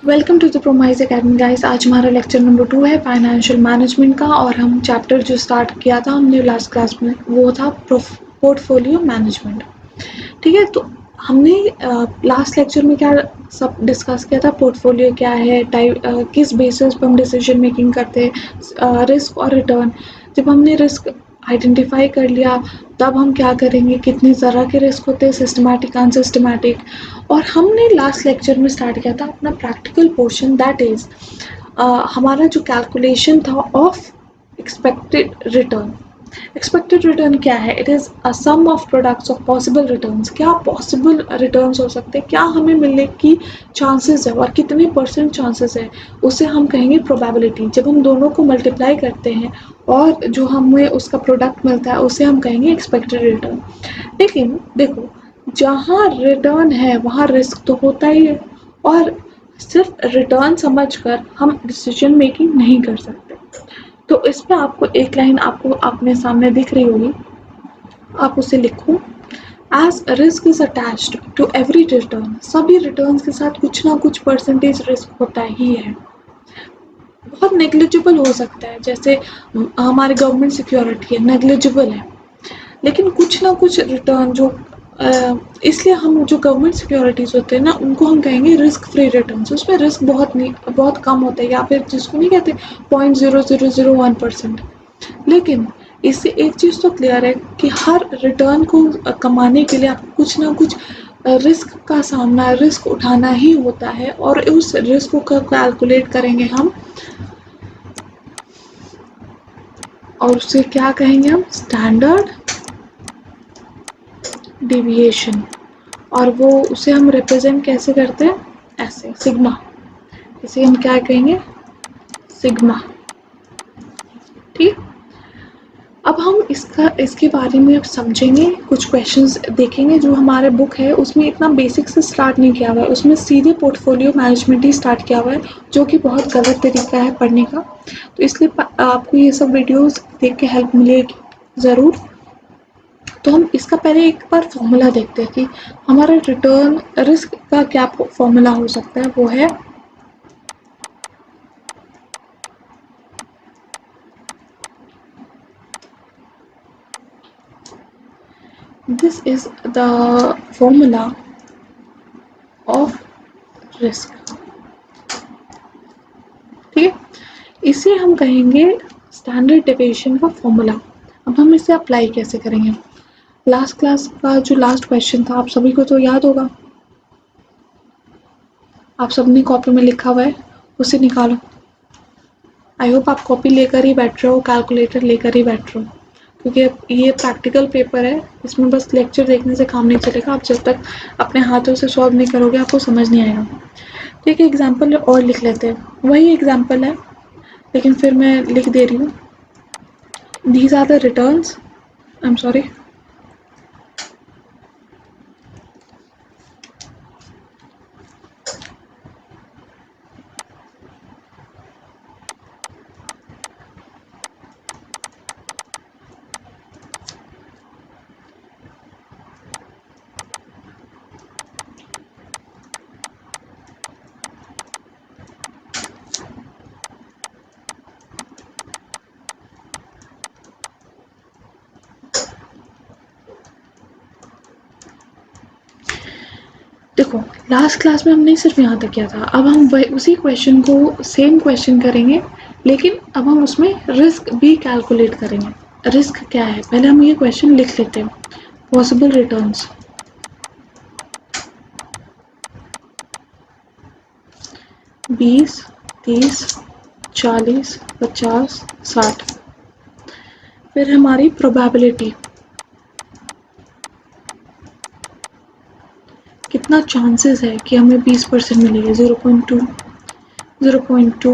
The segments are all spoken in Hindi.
Welcome to the promise academy guys. आज हमारा लेक्चर नंबर 2 है फाइनेंशियल मैनेजमेंट का, और हम चैप्टर जो स्टार्ट किया था हमने लास्ट क्लास में वो था पोर्टफोलियो मैनेजमेंट। ठीक है, तो हमने लास्ट लेक्चर में क्या सब डिस्कस किया था, पोर्टफोलियो क्या है, किस बेसिस पर हम डिसीजन मेकिंग करते हैं, रिस्क और रिटर्न। जब हमने रिस्क आइडेंटिफाई कर लिया तब हम क्या करेंगे, कितनी तरह के रिस्क होते हैं, सिस्टमैटिक अनसिस्टमैटिक। और हमने लास्ट लेक्चर में स्टार्ट किया था अपना प्रैक्टिकल पोर्शन, दैट इज़ हमारा जो कैलकुलेशन था of expected return. Expected return क्या है? It is a sum of products of possible returns. क्या पॉसिबल रिटर्न्स हो सकते हैं, क्या हमें मिलने की चांसेस है और कितने परसेंट चांसेस है, उसे हम कहेंगे प्रोबेबिलिटी। जब हम दोनों को मल्टीप्लाई करते हैं और जो हमें उसका प्रोडक्ट मिलता है उसे हम कहेंगे एक्सपेक्टेड रिटर्न। लेकिन देखो, जहाँ रिटर्न है वहाँ रिस्क तो होता ही है, और सिर्फ रिटर्न समझकर हम डिसीजन मेकिंग नहीं कर सकते। तो इस पे आपको एक लाइन आपको अपने सामने दिख रही होगी, आप उसे लिखो। As risk is attached to every return. सभी रिटर्न के साथ कुछ ना कुछ परसेंटेज रिस्क होता ही है। बहुत नेग्लिजिबल हो सकता है, जैसे हमारी गवर्नमेंट सिक्योरिटी है, नेग्लिजिबल है। लेकिन कुछ ना कुछ रिटर्न जो इसलिए हम जो गवर्नमेंट सिक्योरिटीज़ होते हैं ना उनको हम कहेंगे रिस्क फ्री रिटर्न। उसमें रिस्क बहुत कम होता है, या फिर जिसको नहीं कहते 0.0001%। लेकिन इससे एक चीज़ तो क्लियर है कि हर रिटर्न को कमाने के लिए आपको कुछ ना कुछ रिस्क उठाना ही होता है, और उस रिस्क को कैलकुलेट करेंगे हम, और उसे क्या कहेंगे हम, स्टैंडर्ड डिविएशन। और वो उसे हम रिप्रेजेंट कैसे करते हैं, ऐसे सिग्मा। इसे हम क्या कहेंगे, सिग्मा। ठीक। अब हम इसके बारे में अब समझेंगे, कुछ क्वेश्चंस देखेंगे। जो हमारे बुक है उसमें इतना बेसिक से स्टार्ट नहीं किया हुआ है, उसमें सीधे पोर्टफोलियो मैनेजमेंट ही स्टार्ट किया हुआ है, जो कि बहुत गलत तरीका है पढ़ने का। तो इसलिए आपको ये सब वीडियोस देख के हेल्प मिलेगी ज़रूर। तो हम इसका पहले एक बार फॉर्मूला देखते हैं कि हमारा रिटर्न रिस्क का क्या फॉर्मूला हो सकता है। वो है this is the formula of risk. ठीक है, इसे हम कहेंगे स्टैंडर्ड डेविएशन का फॉर्मूला। अब हम इसे अप्लाई कैसे करेंगे? लास्ट क्लास का जो लास्ट क्वेश्चन था आप सभी को तो याद होगा, आप सबने कॉपी में लिखा हुआ है, उसे निकालो। आई होप आप कॉपी लेकर ही बैठ रहे हो, कैलकुलेटर लेकर ही बैठ रहे हो, क्योंकि ये प्रैक्टिकल पेपर है, इसमें बस लेक्चर देखने से काम नहीं चलेगा। आप जब तक अपने हाथों से सॉल्व नहीं करोगे आपको समझ नहीं आएगा। तो एक एग्जाम्पल और लिख लेते हैं, वही एग्जाम्पल है लेकिन फिर मैं लिख दे रही हूँ। These are the returns, I am sorry, देखो लास्ट क्लास में हमने सिर्फ यहाँ तक किया था। अब हम उसी क्वेश्चन को सेम क्वेश्चन करेंगे, लेकिन अब हम उसमें रिस्क भी कैलकुलेट करेंगे। रिस्क क्या है पहले हम ये क्वेश्चन लिख लेते हैं। Possible returns, 20, 30, 40, 50, 60। फिर हमारी प्रोबेबिलिटी, कितना चांसेस है कि हमें 20% मिलेगी, 0.2, 0.2,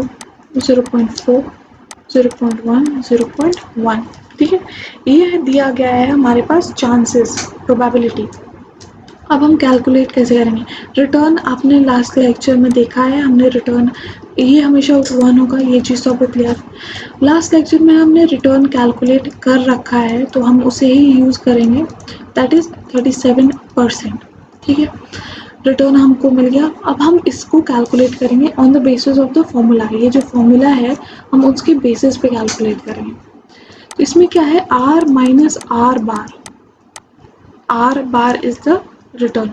0.4, 0.1, 0.1। ठीक है, ये दिया गया है हमारे पास चांसेस, प्रोबेबिलिटी। अब हम कैलकुलेट कैसे करेंगे? रिटर्न आपने लास्ट लेक्चर में देखा है, हमने रिटर्न ये हमेशा 1 होगा, ये चीज़ तो आपको क्लियर। लास्ट लेक्चर में हमने रिटर्न कैलकुलेट कर रखा है तो हम उसे ही यूज़ करेंगे। That is 37%। ठीक है, रिटर्न हमको मिल गया। अब हम इसको कैलकुलेट करेंगे on the basis of the formula. ये जो फॉर्मूला है हम उसके बेसिस पे कैलकुलेट करेंगे। तो इसमें क्या है, r minus r bar, r bar is the return.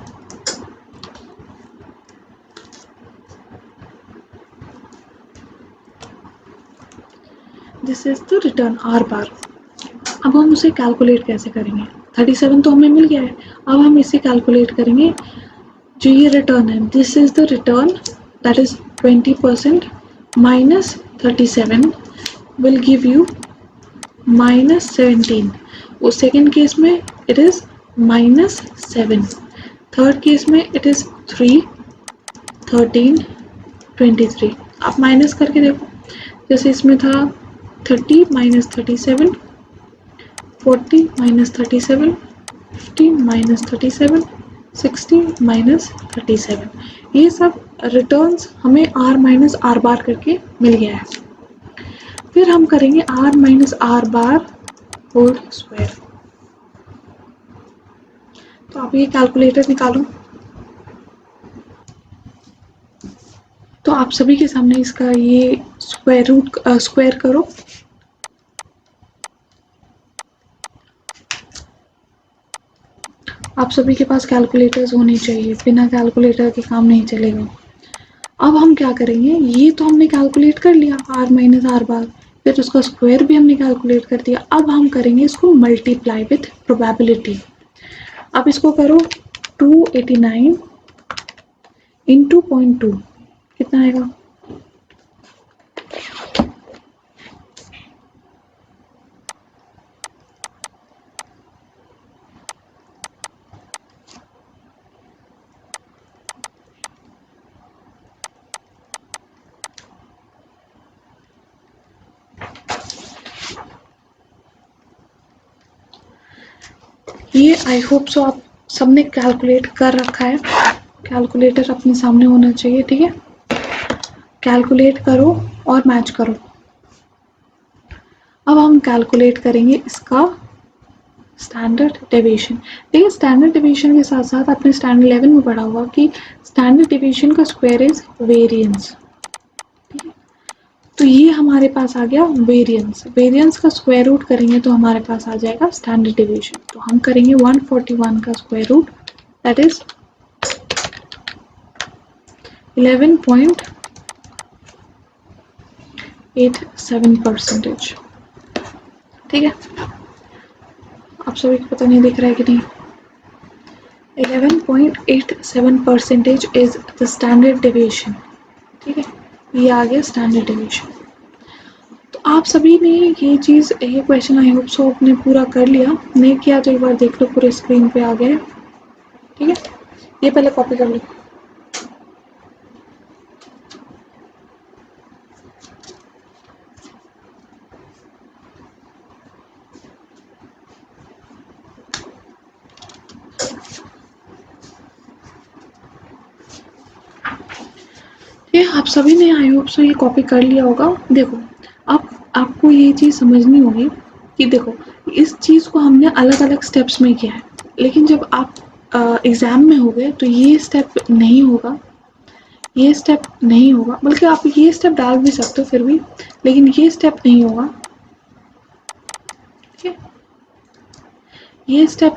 This is the return r bar. अब हम उसे कैलकुलेट कैसे करेंगे, 37 तो हमें मिल गया है, अब हम इसे कैलकुलेट करेंगे। जो ये रिटर्न है, this is the return, that is 20% minus 37 will give you -17। वो सेकेंड केस में इट इज -7, थर्ड केस में इट इज 3, 13, 23। आप माइनस करके देखो, जैसे इसमें था 30 माइनस 37, 40 माइनस 37, 15 माइनस 37, 60 माइनस 37। ये सब रिटर्न्स हमें आर माइनस आर बार करके मिल गया है। फिर हम करेंगे r minus r bar whole square. तो आप ये कैलकुलेटर निकालो। तो आप सभी के सामने इसका ये स्क्वायर करो। आप सभी के पास कैलकुलेटर्स होने चाहिए, बिना कैलकुलेटर के काम नहीं चलेगा। अब हम क्या करेंगे, ये तो हमने कैलकुलेट कर लिया आर माइनस आर बार, फिर उसका स्क्वायर भी हमने कैलकुलेट कर दिया। अब हम करेंगे इसको मल्टीप्लाई विथ प्रोबेबिलिटी। अब इसको करो 289 इंटू 0.2, कितना आएगा, ये आई होप सो आप सबने कैलकुलेट कर रखा है। कैलकुलेटर अपने सामने होना चाहिए, ठीक है। कैलकुलेट करो और मैच करो। अब हम कैलकुलेट करेंगे इसका स्टैंडर्ड डेविएशन। देखिए स्टैंडर्ड डेविएशन के साथ साथ आपने स्टैंडर्ड 11 में पढ़ा होगा कि स्टैंडर्ड डेविएशन का स्क्वायर इज वेरिएंस। तो ये हमारे पास आ गया वेरिएंस। वेरिएंस का स्क्वायर रूट करेंगे तो हमारे पास आ जाएगा स्टैंडर्ड डेविएशन। तो हम करेंगे 141 का स्क्वायर रूट, दैट इज 11.87%। ठीक है, आप सभी को पता नहीं दिख रहा है कि नहीं, 11.87% इज द स्टैंडर्ड डेविएशन। ठीक है, ये आ गया स्टैंडर्ड डेविएशन। तो आप सभी ने ये चीज़, ये क्वेश्चन आई होप सो आपने पूरा कर लिया। नहीं किया तो एक बार देख लो, पूरे स्क्रीन पे आ गया है। ठीक है, ये पहले कॉपी कर लो। ये आप सभी ने आई होप सो ये कॉपी कर लिया होगा। देखो अब आपको ये चीज़ समझनी होगी कि देखो इस चीज़ को हमने अलग अलग स्टेप्स में किया है, लेकिन जब आप एग्ज़ाम में हो गए तो ये स्टेप नहीं होगा, ये स्टेप नहीं होगा, बल्कि आप ये स्टेप डाल भी सकते हो फिर भी, लेकिन ये स्टेप नहीं होगा। ठीक है, ये स्टेप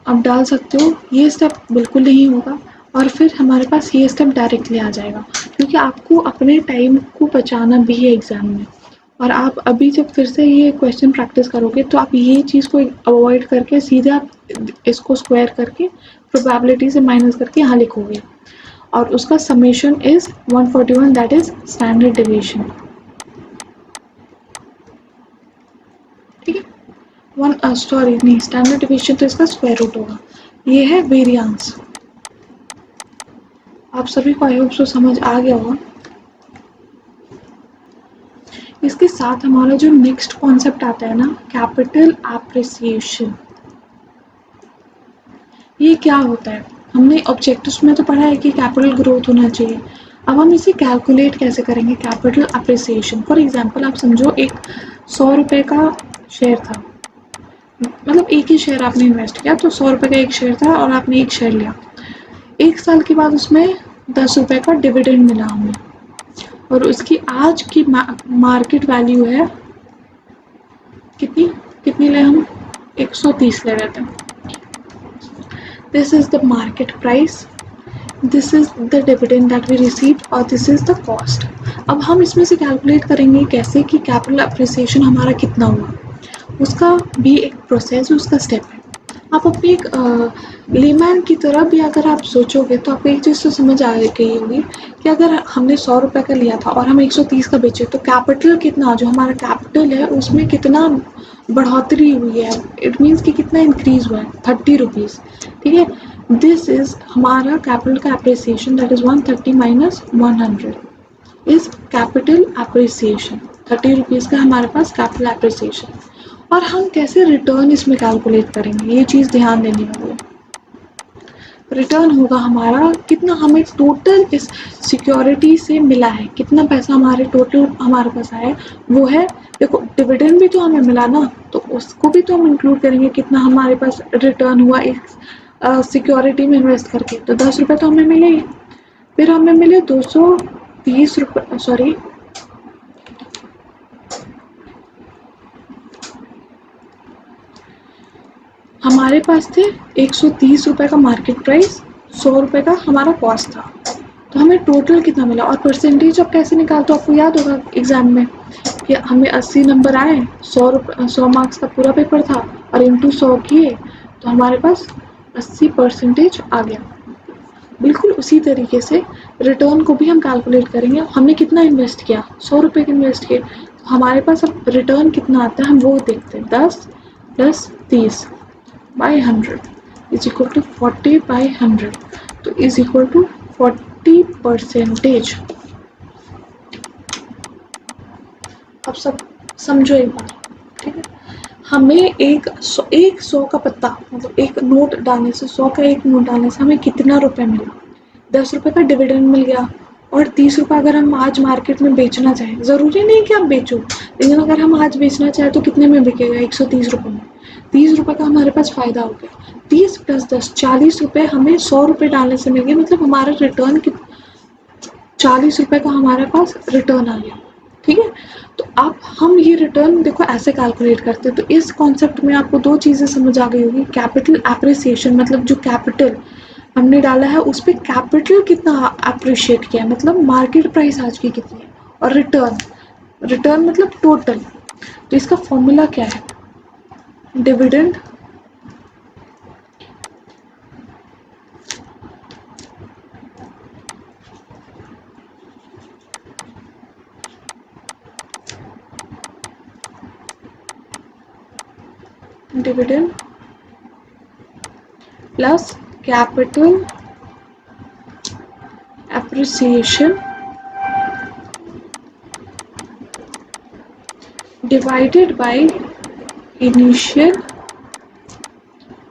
आप डाल सकते हो, ये स्टेप बिल्कुल नहीं होगा, और फिर हमारे पास ये स्टेप डायरेक्टली आ जाएगा, क्योंकि आपको अपने टाइम को बचाना भी है एग्ज़ाम में। और आप अभी जब फिर से ये क्वेश्चन प्रैक्टिस करोगे तो आप ये चीज़ को अवॉइड करके सीधे आप इसको स्क्वायर करके प्रोबेबिलिटी से माइनस करके यहाँ लिखोगे, और उसका summation is 141, that is standard deviation. ठीक है, सॉरी नहीं, स्टैंडर्ड डेविएशन तो इसका स्क्वायर रूट होगा। ये है वेरिएंस। आप सभी को आई होप सो समझ आ गया होगा। इसके साथ हमारा जो नेक्स्ट कॉन्सेप्ट आता है ना, कैपिटल एप्रिसिएशन। ये क्या होता है, हमने ऑब्जेक्टिव्स में तो पढ़ा है कि कैपिटल ग्रोथ होना चाहिए। अब हम इसे कैलकुलेट कैसे करेंगे, कैपिटल एप्रिसिएशन। फॉर एग्जांपल आप समझो एक 100 रुपये का शेयर था, मतलब एक ही शेयर आपने इन्वेस्ट किया, तो 100 रुपये का एक शेयर था और आपने एक शेयर लिया। 1 साल के बाद उसमें 10 रुपये का डिविडेंड मिला हमें, और उसकी आज की मार्केट वैल्यू है कितनी कितनी ले हम 130 ले रहे थे। This is the market price, this is the dividend that we receive, और दिस इज द कॉस्ट। अब हम इसमें से कैलकुलेट करेंगे कैसे कि कैपिटल अप्रिसिएशन हमारा कितना हुआ, उसका भी एक प्रोसेस, उसका स्टेप है। आप अपनी एक लेमैन की तरह भी अगर आप सोचोगे तो आपको एक चीज़ तो समझ आ गई होगी कि अगर हमने 100 रुपये का लिया था और हम 130 का बेचे, तो कैपिटल कितना, जो हमारा कैपिटल है उसमें कितना बढ़ोतरी हुई है, इट मीन्स कि कितना इंक्रीज हुआ है, 30 रुपीज़। ठीक है, दिस इज हमारा कैपिटल का appreciation, that is 130 minus 100 is capital appreciation. 30 rupees का हमारे पास कैपिटल अप्रिसिएशन। और हम कैसे रिटर्न इसमें कैलकुलेट करेंगे, ये चीज़ ध्यान देनी होगी। रिटर्न होगा हमारा कितना हमें टोटल इस सिक्योरिटी से मिला है, कितना पैसा हमारे टोटल हमारे पास आया है, वो है, देखो डिविडेंड भी तो हमें मिला ना, तो उसको भी तो हम इंक्लूड करेंगे, कितना हमारे पास रिटर्न हुआ एक सिक्योरिटी में इन्वेस्ट करके, तो 10 रुपये तो हमें मिले ही। फिर हमें मिले 230 रुपये, सॉरी हमारे पास थे 130 रुपये का मार्केट प्राइस, 100 रुपये का हमारा कॉस्ट था, तो हमें टोटल कितना मिला। और परसेंटेज अब कैसे निकालते हो, आपको याद होगा एग्जाम में कि हमें 80 नंबर आए, 100 मार्क्स का पूरा पेपर था और इंटू 100 किए तो हमारे पास 80% आ गया। बिल्कुल उसी तरीके से रिटर्न को भी हम कैलकुलेट करेंगे। हमने कितना इन्वेस्ट किया, 100 रुपये का इन्वेस्ट किए, तो हमारे पास अब रिटर्न कितना आता है हम वो देखते हैं। 10 + 30 by 100 is equal to 40 by 100, तो is equal to 40%। अब सब समझो एक बात, ठीक है, हमें एक 100 का पत्ता, मतलब एक नोट डालने से, 100 का एक नोट डालने से हमें कितना रुपए मिला, 10 रुपये का डिविडेंड मिल गया। और 30 रुपये अगर हम आज मार्केट में बेचना चाहें, ज़रूरी नहीं कि आप बेचो, लेकिन अगर हम आज बेचना चाहें तो कितने में बिकेगा, 130 रुपये में। 30 रुपये का हमारे पास फ़ायदा हो गया। 30 + 10 40 रुपये हमें 100 रुपये डालने से मिल गए, मतलब हमारा रिटर्न 40 रुपये का हमारे पास रिटर्न आ गया। ठीक है, तो अब हम ये रिटर्न देखो ऐसे कैलकुलेट करते हैं। तो इस कॉन्सेप्ट में आपको 2 चीज़ें समझ आ गई होगी। कैपिटल एप्रिसिएशन मतलब जो कैपिटल हमने डाला है उस पर कैपिटल कितना अप्रिशिएट किया है, मतलब मार्केट प्राइस आज की कितनी है। और रिटर्न, रिटर्न मतलब टोटल। तो इसका फॉर्मूला क्या है, dividend dividend plus capital appreciation divided by initial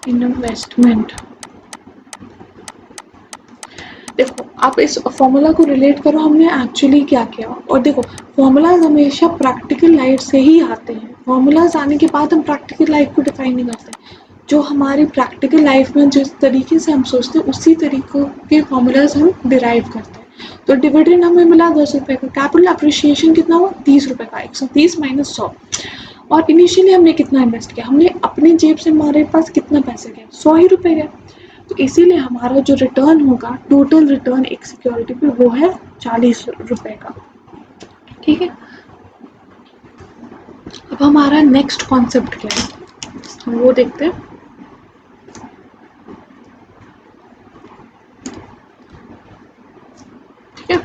investment. देखो आप इस फॉर्मूला को रिलेट करो हमने एक्चुअली क्या किया। और देखो फॉर्मूलाज हमेशा प्रैक्टिकल लाइफ से ही आते हैं, फॉर्मूलाज आने के बाद हम प्रैक्टिकल लाइफ को डिफाइन नहीं करते। जो हमारी प्रैक्टिकल लाइफ में जिस तरीके से हम सोचते हैं उसी तरीक़ों के फॉर्मूलाज हम डिराइव करते हैं। तो डिविडेंड हमें मिला 10 रुपये का, कैपिटल अप्रिशिएशन कितना हुआ 30 रुपये का, 130 माइनस 100। और इनिशियली हमने कितना इन्वेस्ट किया, हमने अपनी जेब से हमारे पास कितना पैसे गए, 100 ही रुपये गए। तो इसीलिए हमारा जो रिटर्न होगा, टोटल रिटर्न एक सिक्योरिटी पे, वो है 40 रुपये का। ठीक है, अब हमारा नेक्स्ट कॉन्सेप्ट क्या है हम वो देखते हैं। ठीक है,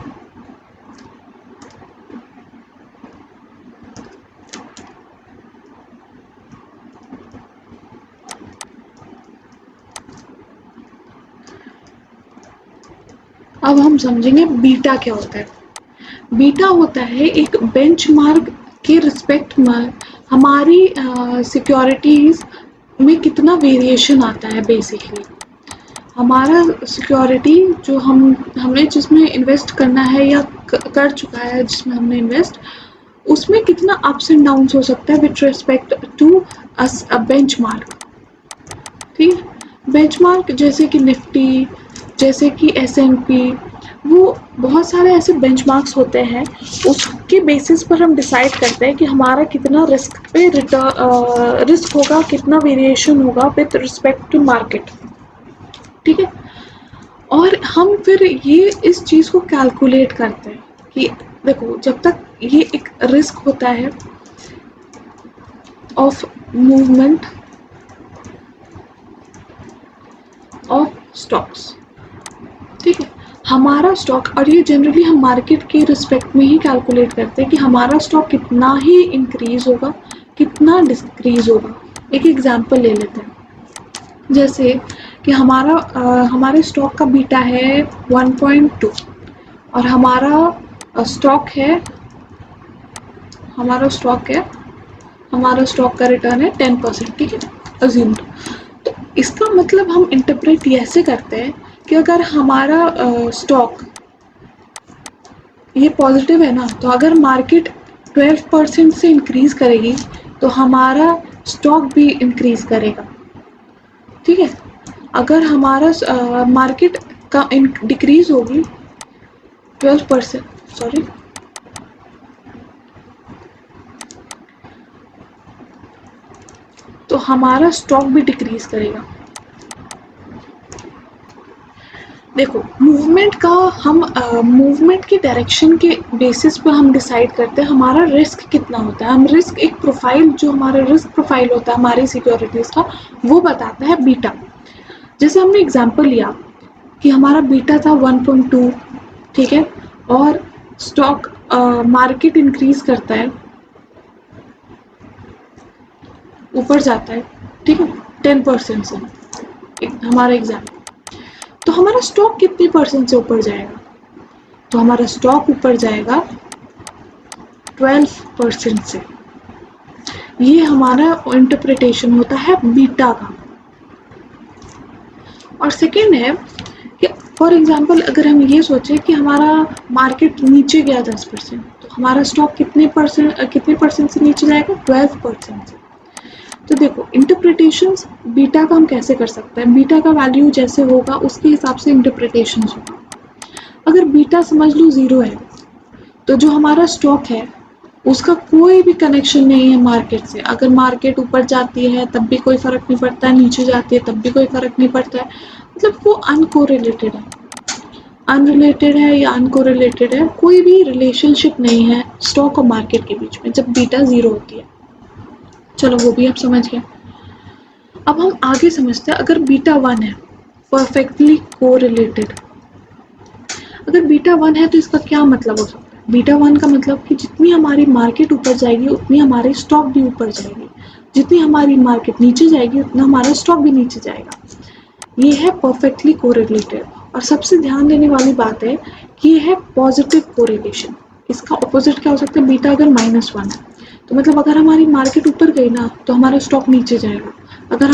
अब हम समझेंगे बीटा क्या होता है। बीटा होता है एक बेंचमार्क के रिस्पेक्ट में हमारी सिक्योरिटीज़ में कितना वेरिएशन आता है। बेसिकली हमारा सिक्योरिटी जो हमने जिसमें इन्वेस्ट करना है या कर चुका है, जिसमें हमने इन्वेस्ट, उसमें कितना अप्स एंड डाउन्स हो सकता है with respect to a benchmark. ठीक है। बेंचमार्क जैसे कि निफ्टी, जैसे कि S&P, वो बहुत सारे ऐसे बेंचमार्क्स होते हैं, उसके बेसिस पर हम डिसाइड करते हैं कि हमारा कितना रिस्क पे रिस्क होगा, कितना वेरिएशन होगा विथ रिस्पेक्ट टू मार्केट। ठीक है। और हम फिर ये इस चीज़ को कैलकुलेट करते हैं कि देखो, जब तक ये एक रिस्क होता है ऑफ मूवमेंट ऑफ स्टॉक्स, ठीक है, हमारा स्टॉक, और ये जनरली हम मार्केट के रिस्पेक्ट में ही कैलकुलेट करते हैं कि हमारा स्टॉक कितना ही इंक्रीज होगा, कितना डिक्रीज होगा। एक एग्जांपल ले लेते हैं, जैसे कि हमारे स्टॉक का बीटा है 1.2 और स्टॉक है हमारा स्टॉक है हमारा स्टॉक का रिटर्न है 10%, ठीक है, अज्यूम्ड। तो इसका मतलब हम इंटरप्रेट ऐसे करते हैं कि अगर हमारा स्टॉक ये पॉजिटिव है ना, तो अगर मार्केट 12% से इंक्रीज करेगी तो हमारा स्टॉक भी इंक्रीज करेगा। ठीक है। अगर हमारा मार्केट का डिक्रीज होगी 12%, सॉरी, तो हमारा स्टॉक भी डिक्रीज करेगा। देखो, मूवमेंट की डायरेक्शन के बेसिस पे हम डिसाइड करते हैं हमारा रिस्क कितना होता है। हम रिस्क एक प्रोफाइल, जो हमारा रिस्क प्रोफाइल होता है हमारी सिक्योरिटीज का, वो बताता है बीटा। जैसे हमने एग्जांपल लिया कि हमारा बीटा था 1.2, ठीक है, और स्टॉक मार्केट इंक्रीज करता है, ऊपर जाता है, ठीक है, 10% से, हमारा एग्जाम्पल। तो हमारा स्टॉक कितने परसेंट से ऊपर जाएगा? तो हमारा स्टॉक ऊपर जाएगा 12% से। ये हमारा इंटरप्रिटेशन होता है बीटा का। और सेकेंड है कि फॉर एग्जांपल अगर हम ये सोचें कि हमारा मार्केट नीचे गया 10%, तो हमारा स्टॉक कितने परसेंट से नीचे जाएगा? 12% से। तो देखो, इंटरप्रिटेशंस बीटा का हम कैसे कर सकते हैं? बीटा का वैल्यू जैसे होगा उसके हिसाब से इंटरप्रिटेशंस होगा। अगर बीटा समझ लो 0 है, तो जो हमारा स्टॉक है उसका कोई भी कनेक्शन नहीं है मार्केट से। अगर मार्केट ऊपर जाती है तब भी कोई फर्क नहीं पड़ता है, नीचे जाती है तब भी कोई फर्क नहीं पड़ता है, मतलब वो अनरिलेटेड है या अनकोरिलेटेड है, कोई भी रिलेशनशिप नहीं है स्टॉक और मार्केट के बीच में जब बीटा 0 होती है। चलो, वो भी आप समझ गए। अब हम आगे समझते हैं, अगर बीटा 1 है, परफेक्टली कोरिलेटेड। अगर बीटा 1 है तो इसका क्या मतलब हो सकता है? बीटा 1 का मतलब कि जितनी हमारी मार्केट ऊपर जाएगी उतनी हमारी स्टॉक भी ऊपर जाएगी, जितनी हमारी मार्केट नीचे जाएगी उतना हमारा स्टॉक भी नीचे जाएगा। ये है परफेक्टली कोरिलेटेड। और सबसे ध्यान देने वाली बात है कि ये है पॉजिटिव कोरिलेशन। इसका ऑपोजिट क्या हो सकता है? बीटा अगर -1 है तो मतलब अगर हमारी मार्केट ऊपर गई ना तो हमारा स्टॉक नीचे जाएगा, अगर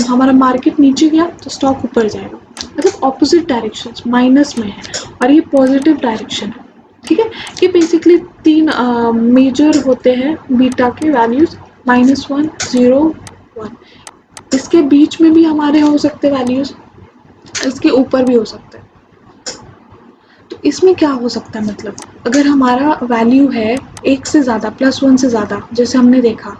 हमारा मार्केट नीचे गया तो स्टॉक ऊपर जाएगा, मतलब ऑपोजिट डायरेक्शन माइनस में है, और ये पॉजिटिव डायरेक्शन है। ठीक है। ये बेसिकली 3 मेजर होते हैं बीटा के वैल्यूज, -1, 0, 1। इसके बीच में भी हमारे हो सकते वैल्यूज, इसके ऊपर भी हो सकते हैं। तो इसमें क्या हो सकता है, मतलब अगर हमारा वैल्यू है 1 से ज़्यादा, +1 से ज़्यादा, जैसे हमने देखा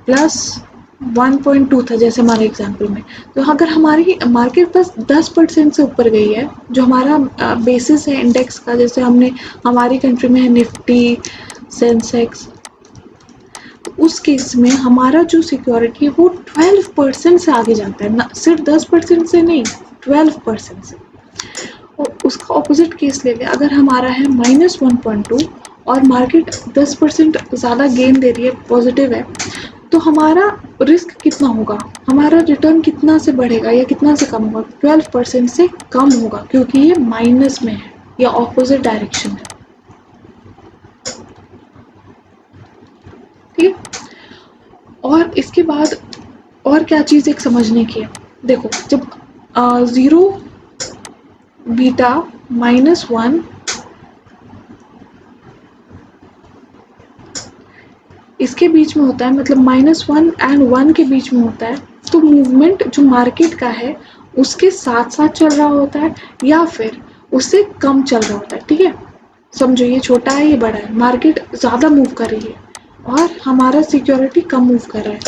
+1.2 था जैसे हमारे एग्जाम्पल में, तो अगर हमारी मार्केट बस 10% से ऊपर गई है, जो हमारा बेसिस है इंडेक्स का, जैसे हमारी कंट्री में है निफ्टी, सेंसेक्स, तो उस केस में हमारा जो सिक्योरिटी है वो 12% से आगे जाता है, ना सिर्फ 10% से नहीं, 12% से। और उसका ऑपोजिट केस ले लें, अगर हमारा है -1.2 और मार्केट 10% ज़्यादा गेन दे रही है, पॉजिटिव है, तो हमारा रिस्क कितना होगा, हमारा रिटर्न कितना से बढ़ेगा या कितना से कम होगा? 12% से कम होगा, क्योंकि ये माइनस में है या ऑपोजिट डायरेक्शन है। ठीक है। और इसके बाद और क्या चीज़ एक समझने की है, देखो, जब 0, बीटा, -1, इसके बीच में होता है, मतलब -1 एंड 1 के बीच में होता है, तो मूवमेंट जो मार्केट का है उसके साथ साथ चल रहा होता है या फिर उससे कम चल रहा होता है, ठीक है। समझो ये छोटा है ये बड़ा है, मार्केट ज़्यादा मूव कर रही है और हमारा सिक्योरिटी कम मूव कर रहा है,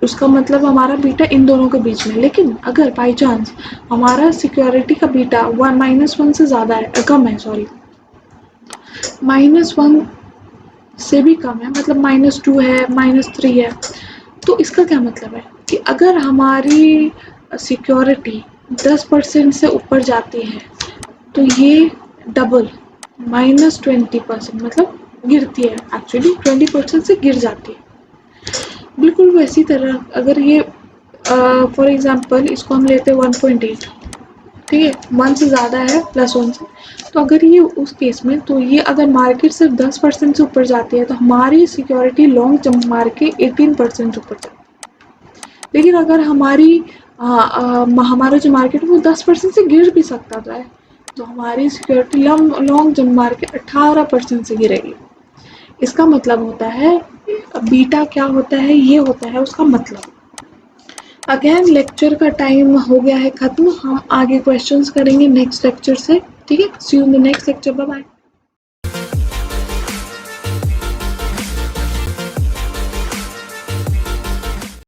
उसका मतलब हमारा बीटा इन दोनों के बीच में। लेकिन अगर बाई चांस हमारा सिक्योरिटी का बीटा -1 से ज़्यादा है, कम है, सॉरी, -1 से भी कम है, मतलब -2 है, -3 है, तो इसका क्या मतलब है कि अगर हमारी सिक्योरिटी 10% से ऊपर जाती है तो ये डबल -20% मतलब गिरती है, एक्चुअली 20% से गिर जाती है। बिल्कुल वैसी तरह अगर ये फॉर एग्जांपल इसको हम लेते हैं 1.8, ठीक है, 1 से ज़्यादा है +1 से, तो अगर ये उस केस में, तो ये अगर मार्केट सिर्फ 10% से ऊपर जाती है तो हमारी सिक्योरिटी लॉन्ग जंप मार के 18% ऊपर जाती है। लेकिन अगर हमारा जो मार्केट है वो 10% से गिर भी सकता है, तो हमारी सिक्योरिटी लॉन्ग जंप मार के 18% से गिरेगी। इसका मतलब होता है बीटा क्या होता है, ये होता है उसका मतलब। अगेन लेक्चर का टाइम हो गया है ख़त्म, हम आगे क्वेश्चंस करेंगे नेक्स्ट लेक्चर से, ठीक है। See you in the next lecture, bye bye.